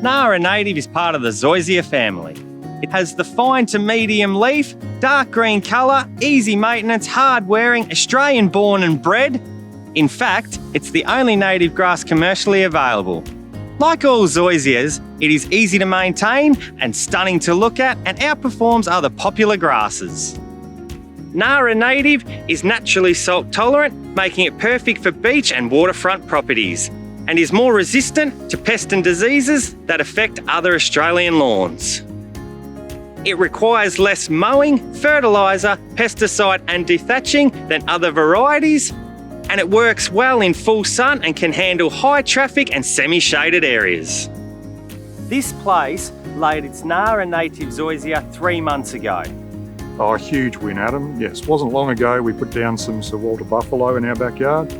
Nara Native is part of the Zoysia family. It has the fine to medium leaf, dark green colour, easy maintenance, hard wearing, Australian born and bred. In fact, it's the only native grass commercially available. Like all Zoysias, it is easy to maintain and stunning to look at and outperforms other popular grasses. Nara Native is naturally salt tolerant, making it perfect for beach and waterfront properties, and is more resistant to pests and diseases that affect other Australian lawns. It requires less mowing, fertiliser, pesticide and dethatching than other varieties, and it works well in full sun and can handle high traffic and semi-shaded areas. This place laid its Nara Native Zoysia 3 months ago. Oh, a huge win, Adam. Yes, wasn't long ago we put down some Sir Walter buffalo in our backyard.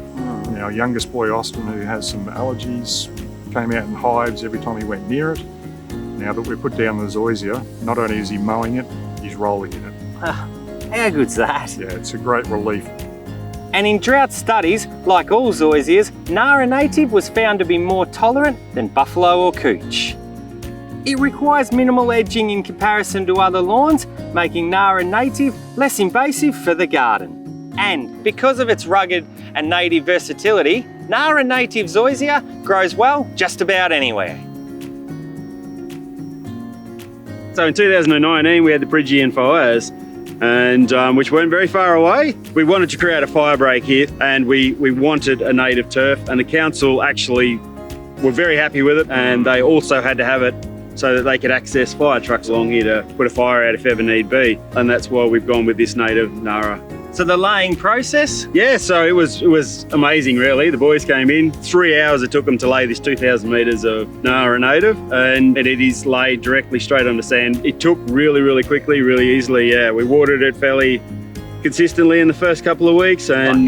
And our youngest boy, Austin, who has some allergies, came out in hives every time he went near it. Now that we've put down the Zoysia, not only is he mowing it, he's rolling in it. How good's that? Yeah, it's a great relief. And in drought studies, like all Zoysias, Nara Native was found to be more tolerant than buffalo or cooch. It requires minimal edging in comparison to other lawns, making Nara Native less invasive for the garden. And because of its rugged and native versatility, Nara Native Zoysia grows well just about anywhere. So in 2019 we had the Phrygian fires, and which weren't very far away. We wanted to create a fire break here, and we wanted a native turf, and the council actually were very happy with it, and they also had to have it so that they could access fire trucks along here to put a fire out if ever need be. And that's why we've gone with this native Nara. So the laying process? Yeah, so it was amazing really. The boys came in, 3 hours it took them to lay this 2,000 metres of Nara Native, and it is laid directly straight on the sand. It took really quickly, really easily, yeah. We watered it fairly consistently in the first couple of weeks, and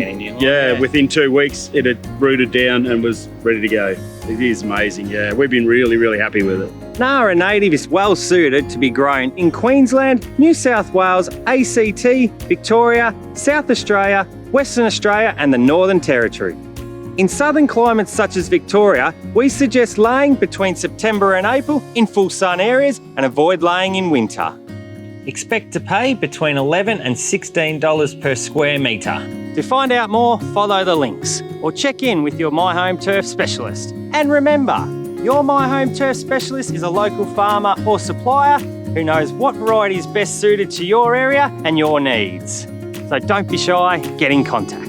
within 2 weeks it had rooted down and was ready to go. It is amazing, yeah. We've been really happy with it. Nara Native is well suited to be grown in Queensland, New South Wales, ACT, Victoria, South Australia, Western Australia and the Northern Territory. In southern climates such as Victoria, we suggest laying between September and April in full sun areas and avoid laying in winter. Expect to pay between $11 and $16 per square metre. To find out more, follow the links or check in with your My Home Turf specialist. And remember, your My Home Turf specialist is a local farmer or supplier who knows what variety is best suited to your area and your needs. So don't be shy, get in contact.